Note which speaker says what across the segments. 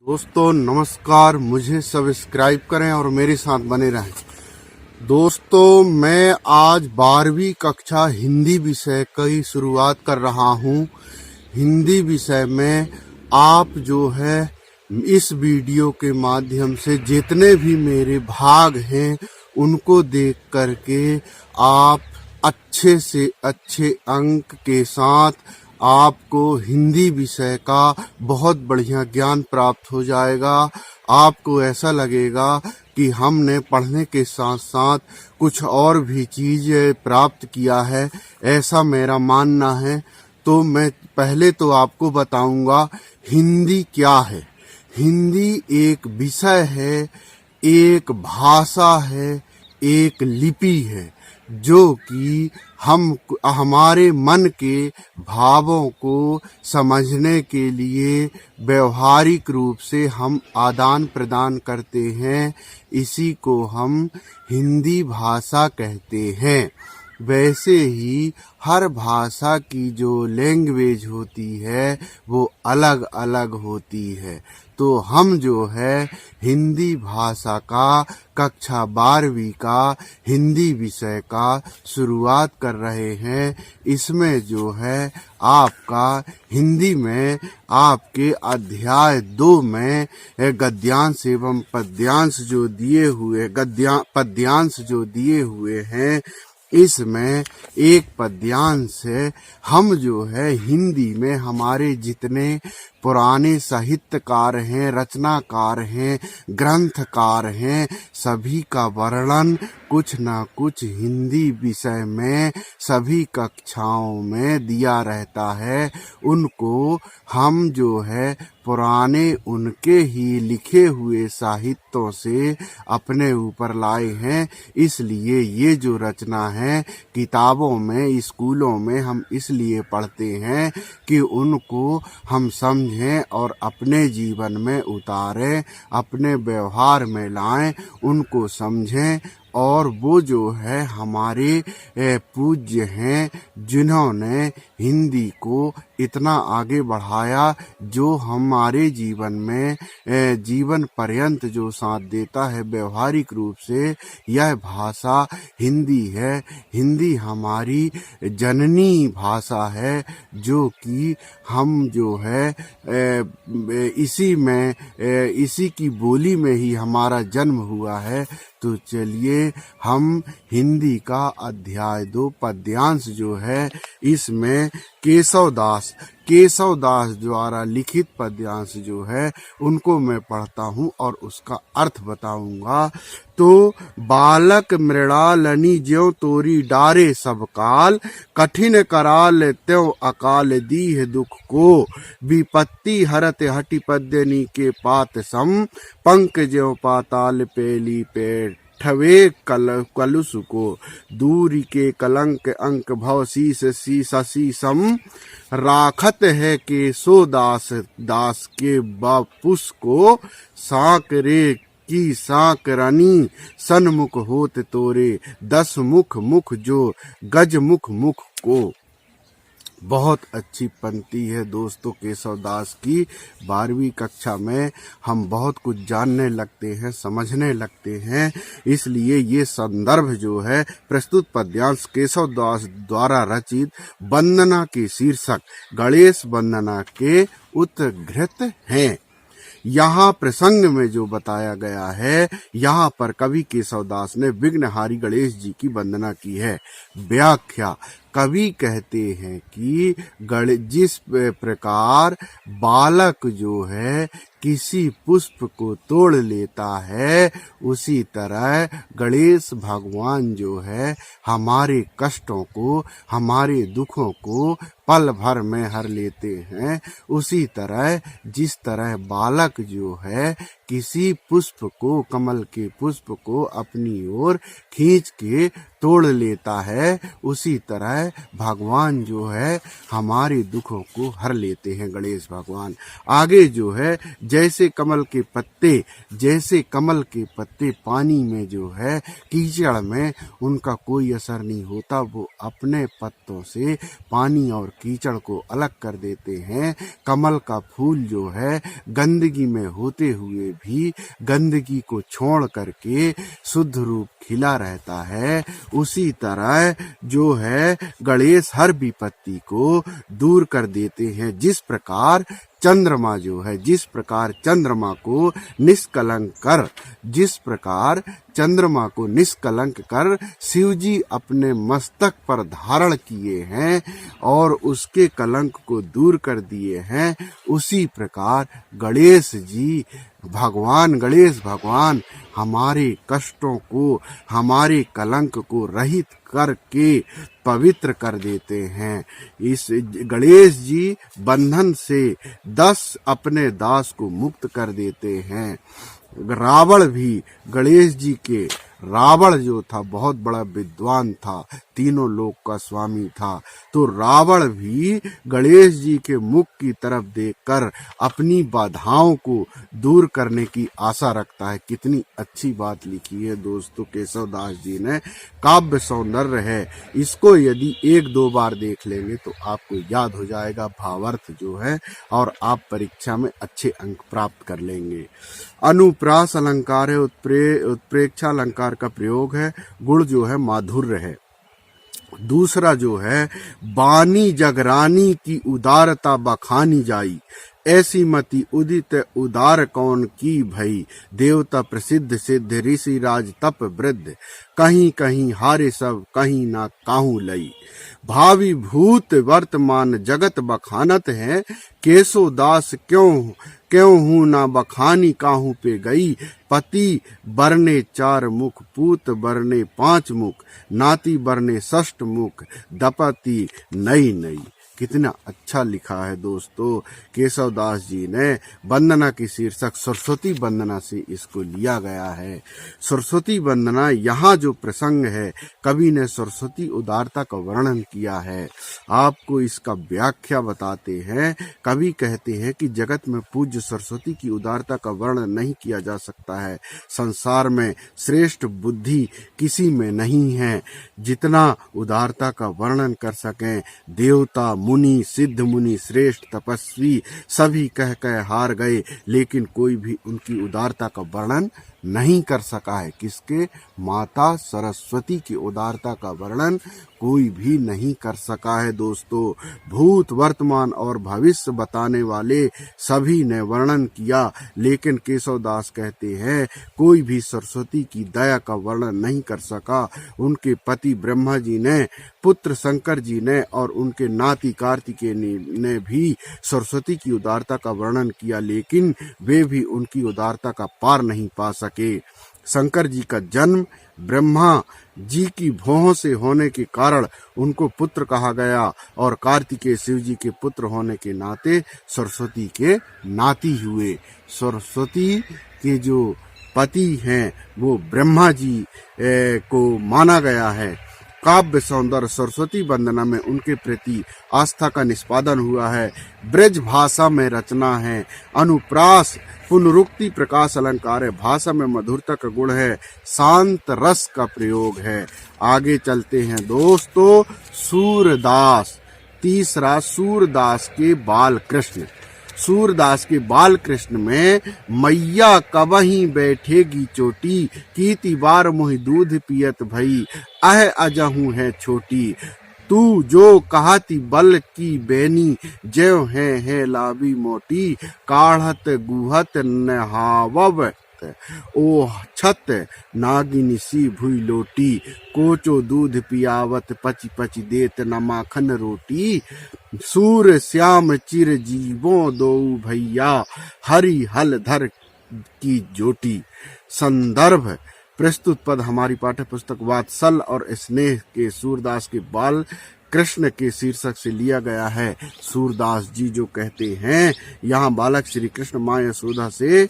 Speaker 1: दोस्तों नमस्कार, मुझे सब्सक्राइब करें और मेरे साथ बने रहें। दोस्तों मैं आज 12वीं कक्षा हिंदी विषय की शुरुआत कर रहा हूं। हिंदी विषय में आप जो है इस वीडियो के माध्यम से जितने भी मेरे भाग हैं उनको देख करके आप अच्छे से अच्छे अंक के साथ आपको हिंदी विषय का बहुत बढ़िया ज्ञान प्राप्त हो जाएगा। आपको ऐसा लगेगा कि हमने पढ़ने के साथ साथ कुछ और भी चीज़ें प्राप्त किया है, ऐसा मेरा मानना है। तो मैं पहले तो आपको बताऊंगा हिंदी क्या है। हिंदी एक विषय है, एक भाषा है, एक लिपि है जो कि हमारे मन के भावों को समझने के लिए व्यवहारिक रूप से हम आदान प्रदान करते हैं। इसी को हम हिंदी भाषा कहते हैं। वैसे ही हर भाषा की जो लैंग्वेज होती है वो अलग अलग होती है। तो हम जो है हिंदी भाषा का कक्षा 12वीं का हिंदी विषय का शुरुआत कर रहे हैं। इसमें जो है आपका हिंदी में आपके अध्याय 2 में गद्यांश एवं पद्यांश जो दिए हुए पद्यांश जो दिए हुए हैं, इसमें एक पद्यांश है। हम जो है हिंदी में हमारे जितने पुराने साहित्यकार हैं, रचनाकार हैं, ग्रंथकार हैं, सभी का वर्णन कुछ न कुछ हिंदी विषय में सभी कक्षाओं में दिया रहता है। उनको हम जो है पुराने उनके ही लिखे हुए साहित्यों से अपने ऊपर लाए हैं। इसलिए ये जो रचना है किताबों में, स्कूलों में हम इसलिए पढ़ते हैं कि उनको हम समझें और अपने जीवन में उतारें, अपने व्यवहार में लाएं, उनको समझें। और वो जो है हमारे पूज्य हैं जिन्होंने हिंदी को इतना आगे बढ़ाया, जो हमारे जीवन में जीवन पर्यंत जो साथ देता है व्यवहारिक रूप से। यह भाषा हिंदी है। हिंदी हमारी जननी भाषा है जो कि हम जो है इसी की बोली में ही हमारा जन्म हुआ है। तो चलिए हम हिंदी का अध्याय 2 पद्यांश जो है इसमें केशव दास द्वारा लिखित पद्यांश जो है उनको मैं पढ़ता हूँ और उसका अर्थ बताऊंगा। तो बालक मृणालनी ज्यों तोरी डारे सब काल, कठिन कराल त्यों अकाल दीह दुख को, विपत्ति हरत हटि पद्यनी के पात सम, पंक ज्यों पाताल पेली पेट ठवे कलुष को, दूरी के कलंक अंक भव शीस शीसम, राखत है के सो दास के बापुस को, साक रे की साक रानी सन्मुख होत तोरे, 10 मुख जो गज मुख को। बहुत अच्छी पंक्ति है दोस्तों केशव दास की। 12वीं कक्षा में हम बहुत कुछ जानने लगते हैं, समझने लगते हैं। इसलिए ये संदर्भ जो है प्रस्तुत पद्यांश केशव दास द्वारा रचित वंदना के शीर्षक गणेश वंदना के उत्कृत हैं। यहाँ प्रसंग में जो बताया गया है, यहाँ पर कवि केशव दास ने विघ्नहारी गणेश जी की वंदना की है। व्याख्या: कवि कहते हैं कि जिस प्रकार बालक जो है किसी पुष्प को तोड़ लेता है, उसी तरह गणेश भगवान जो है हमारे कष्टों को, हमारे दुखों को पल भर में हर लेते हैं। उसी तरह जिस तरह बालक जो है किसी पुष्प को, कमल के पुष्प को अपनी ओर खींच के तोड़ लेता है, उसी तरह भगवान जो है हमारे दुखों को हर लेते हैं गणेश भगवान। आगे जो है जैसे कमल के पत्ते पानी में जो है कीचड़ में उनका कोई असर नहीं होता, वो अपने पत्तों से पानी और कीचड़ को अलग कर देते हैं। कमल का फूल जो है गंदगी में होते हुए भी गंदगी को छोड़ करके शुद्ध रूप खिला रहता है, उसी तरह जो है गणेश हर विपत्ति को दूर कर देते हैं। जिस प्रकार चंद्रमा को निष्कलंक कर शिव जी अपने मस्तक पर धारण किए हैं और उसके कलंक को दूर कर दिए हैं, उसी प्रकार गणेश भगवान हमारे कष्टों को, हमारे कलंक को रहित करके पवित्र कर देते हैं। इस गणेश जी बंधन से 10 अपने दास को मुक्त कर देते हैं। रावण जो था बहुत बड़ा विद्वान था, तीनों लोक का स्वामी था, तो रावण भी गणेश जी के मुख की तरफ देखकर अपनी बाधाओं को दूर करने की आशा रखता है। कितनी अच्छी बात लिखी है दोस्तों केशव दास जी ने, काव्य सौंदर्य है। इसको यदि 1-2 बार देख लेंगे तो आपको याद हो जाएगा भावार्थ जो है, और आप परीक्षा में अच्छे अंक प्राप्त कर लेंगे। अनुप्रास अलंकार है, उत्प्रेक्षा अलंकार का प्रयोग है, गुण जो है माधुर्य है। दूसरा जो है बानी जगरानी की उदारता बखानी जाई, ऐसी मति उदित उदार कौन की भई, देवता प्रसिद्ध सिद्ध ऋषि राज तप वृद्ध, कहीं कहीं हारे सब कहीं ना काहू लई। भावी भूत वर्तमान जगत बखानत है, केशव दास क्यों हूँ ना बखानी काहू पे गई। पति बरने 4 मुख, पूत बरने 5 मुख, नाती बरने 6 मुख, दपति नई। कितना अच्छा लिखा है दोस्तों केशव दास जी ने। वंदना की शीर्षक सरस्वती वंदना से इसको लिया गया है। सरस्वती वंदना, यहाँ जो प्रसंग है कवि ने सरस्वती उदारता का वर्णन किया है। आपको इसका व्याख्या बताते हैं। कवि कहते हैं कि जगत में पूज्य सरस्वती की उदारता का वर्णन नहीं किया जा सकता है। संसार में श्रेष्ठ बुद्धि किसी में नहीं है जितना उदारता का वर्णन कर सकें। देवता मुनि, सिद्ध मुनि, श्रेष्ठ तपस्वी सभी कह हार गए, लेकिन कोई भी उनकी उदारता का वर्णन नहीं कर सका है। किसके? माता सरस्वती की उदारता का वर्णन कोई भी नहीं कर सका है दोस्तों। भूत, वर्तमान और भविष्य बताने वाले सभी ने वर्णन किया, लेकिन केशव दास कहते हैं कोई भी सरस्वती की दया का वर्णन नहीं कर सका। उनके पति ब्रह्मा जी ने, पुत्र शंकर जी ने और उनके नाती कार्तिकेय ने भी सरस्वती की उदारता का वर्णन किया, लेकिन वे भी उनकी उदारता का पार नहीं पा सके। शंकर जी का जन्म ब्रह्मा जी की भौहों से होने के कारण उनको पुत्र कहा गया, और कार्तिकेय शिव जी के पुत्र होने के नाते सरस्वती के नाती हुए। सरस्वती के जो पति हैं वो ब्रह्मा जी को माना गया है। काव्य सौंदर्य सरस्वती वंदना में उनके प्रति आस्था का निष्पादन हुआ है। ब्रज भाषा में रचना है। अनुप्रास पुनरुक्ति प्रकाश अलंकार है। भाषा में मधुरता का गुण है। शांत रस का प्रयोग है। आगे चलते हैं दोस्तों। सूरदास, तीसरा सूरदास के बाल कृष्ण। सूरदास के बाल कृष्ण में मैया कबही बैठेगी चोटी, कीती बार मोहि दूध पियत भई, अह अजहू है छोटी, तू जो कहती बल की बेनी, ज्यों है लावी मोटी, काढ़त गुहत नहावत ओ छत, नागिनी सी भुई लोटी, कोचो दूध पियावत पची पची देत न माखन रोटी, सूर श्याम चिर जीवों दो भैया, हरि हल धर की जोटी। संदर्भ प्रस्तुत पद हमारी पाठ्य पुस्तक वात्सल और स्नेह के सूरदास के बाल कृष्ण के शीर्षक से लिया गया है। सूरदास जी जो कहते हैं, यहाँ बालक श्री कृष्ण माँ यशोदा से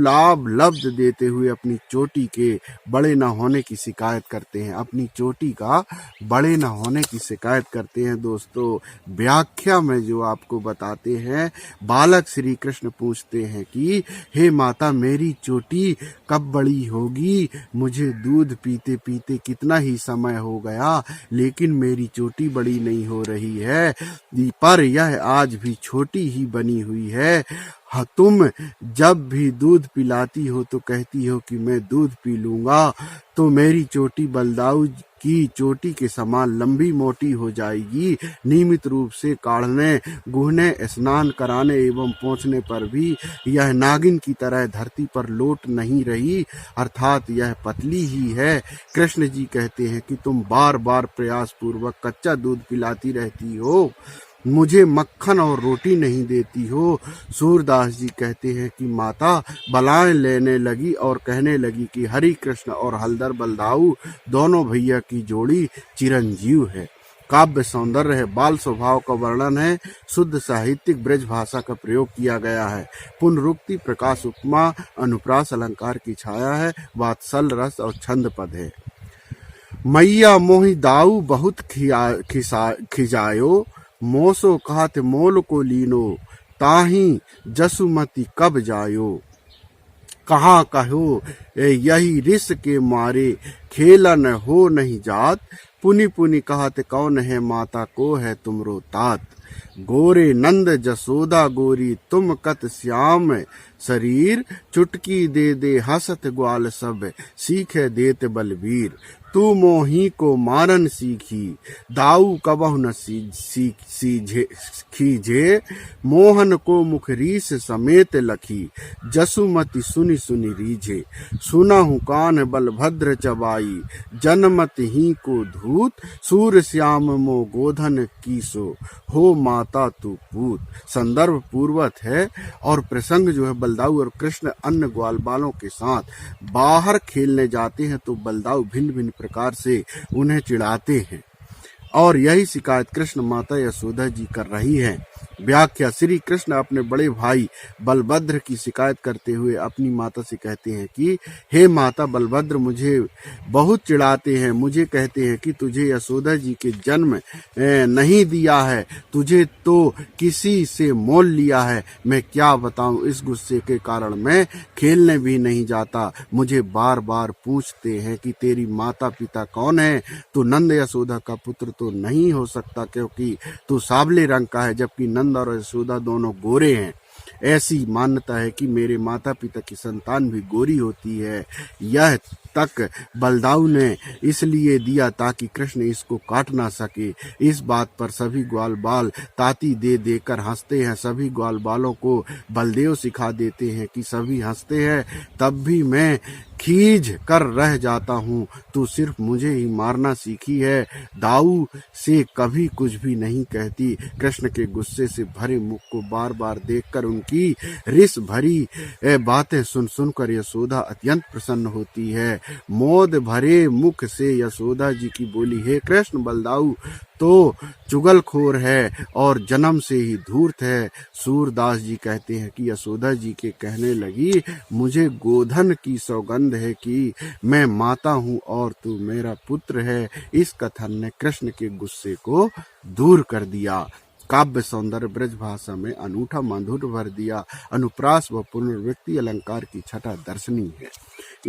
Speaker 1: लाभ लब्ध देते हुए अपनी चोटी के बड़े न होने की शिकायत करते हैं, अपनी चोटी का बड़े न होने की शिकायत करते हैं। दोस्तों, व्याख्या में जो आपको बताते हैं, बालक श्री कृष्ण पूछते हैं कि हे माता, मेरी चोटी कब बड़ी होगी? मुझे दूध पीते पीते कितना ही समय हो गया, लेकिन मेरी चोटी बड़ी नहीं हो रही है, पर यह आज भी छोटी ही बनी हुई है। हाँ, तुम जब भी दूध पिलाती हो तो कहती हो कि मैं दूध पी लूंगा, तो मेरी चोटी बलदाऊ की चोटी के समान लंबी मोटी हो जाएगी। नियमित रूप से काढ़ने, गुहने, स्नान कराने एवं पोंछने पर भी यह नागिन की तरह धरती पर लौट नहीं रही, अर्थात यह पतली ही है। कृष्ण जी कहते हैं कि तुम बार बार प्रयास पूर्वक कच्चा दूध पिलाती रहती हो, मुझे मक्खन और रोटी नहीं देती हो। सूरदास जी कहते हैं कि माता बलाएं लेने लगी और कहने लगी कि हरि कृष्ण और हलधर बलदाऊ दोनों भैया की जोड़ी चिरंजीव है। काव्य सौंदर्य है, बाल स्वभाव का वर्णन है, शुद्ध साहित्यिक ब्रज भाषा का प्रयोग किया गया है। पुनरुक्ति, प्रकाश, उपमा, अनुप्रास, अलंकार की छाया है, वात्सल रस और छंद पद है। मैया मोहि दाऊ बहुत खिजायो, मोसो कहत मोल को लीनो, ताही जसुमती कब जायो। कहाँ कहो यही रिस के मारे, खेलन हो नहीं जात, पुनि पुनि कहत कौन है माता को है तुमरो तात। गोरे नंद जसोदा गोरी तुम कत श्याम शरीर, चुटकी दे दे हसत ग्वाल सब, सीखे देत बलबीर। तू मोही को मारन सीखी, दाऊ कबहु न खीजे, मोहन को मुखरीस समेत लखी, जसुमति सुनि सुनि रीझे। सुनहु कान बलभद्र चबाई, जनमत ही को धूत, सूर श्याम मो गोधन कीसो, हो माता तू पूत। संदर्भ पूर्वत है और प्रसंग जो है, बलदाऊ और कृष्ण अन्य ग्वाल बालों के साथ बाहर खेलने जाते हैं तो बलदाऊ भिन्न भिन्न प्रकार से उन्हें चिढ़ाते हैं और यही शिकायत कृष्ण माता यशोदा जी कर रही हैं। व्याख्या, श्री कृष्ण अपने बड़े भाई बलभद्र की शिकायत करते हुए अपनी माता से कहते हैं कि हे माता, बलभद्र मुझे बहुत चिढ़ाते हैं, मुझे कहते हैं कि तुझे यशोदा जी के जन्म नहीं दिया है, तुझे तो किसी से मोल लिया है। मैं क्या बताऊं, इस गुस्से के कारण मैं खेलने भी नहीं जाता। मुझे बार बार पूछते हैं कि तेरी माता पिता कौन है? तू नंद यशोदा का पुत्र तो नहीं हो सकता, क्योंकि तू सावले रंग का है, जबकि नंद और यशोदा दोनों गोरे हैं। ऐसी मान्यता है कि मेरे माता पिता की संतान भी गोरी होती है। यह तक बलदाऊ ने इसलिए दिया ताकि कृष्ण इसको काट ना सके। इस बात पर सभी ग्वाल बाल ताती दे देकर हंसते हैं। सभी ग्वाल बालों को बलदेव सिखा देते हैं कि सभी हंसते हैं, तब भी मैं खींच कर रह जाता हूँ। तू सिर्फ मुझे ही मारना सीखी है, दाऊ से कभी कुछ भी नहीं कहती। कृष्ण के गुस्से से भरे मुख को बार बार देखकर, उनकी रिस भरी बातें सुन सुनकर यशोदा अत्यंत प्रसन्न होती है। मोद भरे मुख से यशोदा जी की बोली, हे कृष्ण, बलदाऊ तो चुगलखोर है और जन्म से ही धूर्त है। सूरदास जी कहते हैं कि यशोदा जी के कहने लगी, मुझे गोधन की सौगंध है कि मैं माता हूँ और तू मेरा पुत्र है। इस कथन ने कृष्ण के गुस्से को दूर कर दिया। काव्य सौंदर्य ब्रज भाषा में अनूठा माधुर्य भर दिया। अनुप्रास व पुनर्व्यक्ति अलंकार की छटा दर्शनीय है।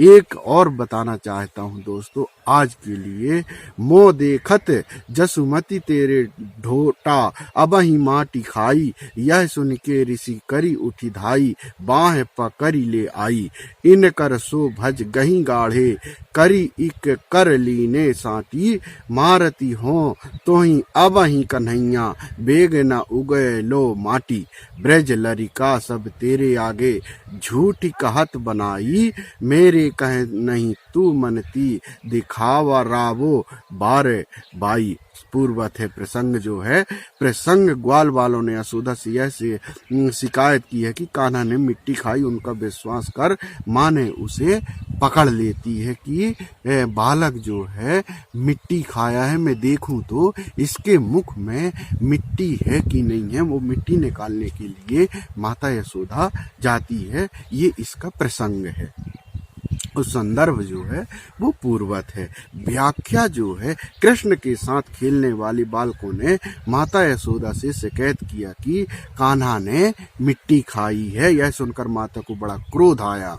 Speaker 1: एक और बताना चाहता हूँ दोस्तों आज के लिए, मो देखत जसुमति तेरे ढोटा, अबहि माटी खाई, यह सुन के ऋषि करी उठी धाई, बाह पकड़ी ले आई, इन कर सो भज गही गाढ़े, करी इक कर लीने साटी, मारती हो तोही अबहि कन्हैया, बेग न उगए लो माटी। ब्रज लरिका सब तेरे आगे, झूठी कहत बनाई, मैं तेरे कहे नहीं तू मनती, दिखावा रावो बारे बाई। पूर्वत है प्रसंग जो है, प्रसंग ग्वाल वालों ने यशोदा से यह शिकायत की है कि कान्हा ने मिट्टी खाई। उनका विश्वास कर माँ ने उसे पकड़ लेती है कि बालक जो है मिट्टी खाया है, मैं देखूं तो इसके मुख में मिट्टी है कि नहीं है। वो मिट्टी निकालने के लिए माता यशोदा जाती है। ये इसका प्रसंग है। और संदर्भ जो है वो पूर्वत है। व्याख्या जो है, कृष्ण के साथ खेलने वाले बालकों ने माता यशोदा से शिकायत किया कि कान्हा ने मिट्टी खाई है। यह सुनकर माता को बड़ा क्रोध आया।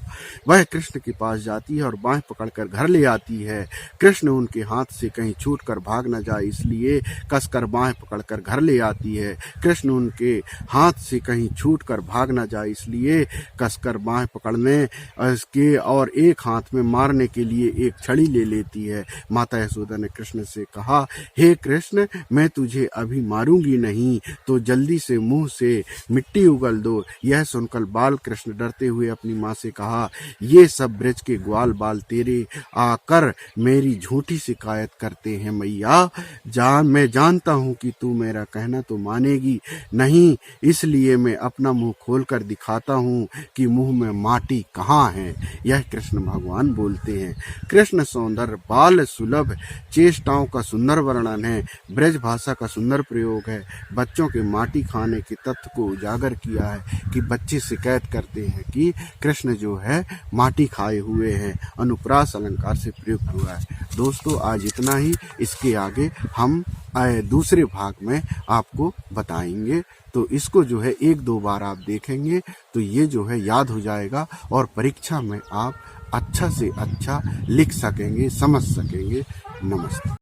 Speaker 1: वह कृष्ण के पास जाती है और बाहें पकड़कर घर ले आती है। कृष्ण उनके हाथ से कहीं छूट कर भाग न जाए इसलिए कसकर बाहें पकड़कर घर ले आती है। कृष्ण उनके हाथ से कहीं छूट कर भाग न जाए इसलिए कसकर बाहें पकड़ने इसके और एक हाथ में मारने के लिए एक छड़ी ले लेती है। माता यशोदा ने कृष्ण से कहा, हे कृष्ण, मैं तुझे अभी मारूंगी नहीं, तो जल्दी से मुंह से मिट्टी उगल दो। यह सुनकर बाल कृष्ण डरते हुए अपनी माँ से कहा, ये सब ब्रज के ग्वाल बाल तेरे आकर मेरी झूठी शिकायत करते हैं मैया। मैं जानता हूँ कि तू मेरा कहना तो मानेगी नहीं, इसलिए मैं अपना मुंह खोलकर दिखाता हूँ कि मुंह में माटी कहाँ है। यह कृष्ण भगवान बोलते हैं। कृष्ण सौंदर्य बाल सुलभ चेष्टाओं का सुंदर वर्णन है। ब्रज भाषा का सुंदर प्रयोग है। बच्चों के माटी खाने के तथ्य को उजागर किया है कि बच्चे शिकायत करते हैं कि कृष्ण जो है माटी खाए हुए हैं। अनुप्रास अलंकार से प्रयुक्त हुआ है। दोस्तों, आज इतना ही। इसके आगे हम दूसरे भाग में आपको बताएंगे। तो इसको जो है 1-2 बार आप देखेंगे तो ये जो है याद हो जाएगा और परीक्षा में आप अच्छा से अच्छा लिख सकेंगे, समझ सकेंगे। नमस्ते।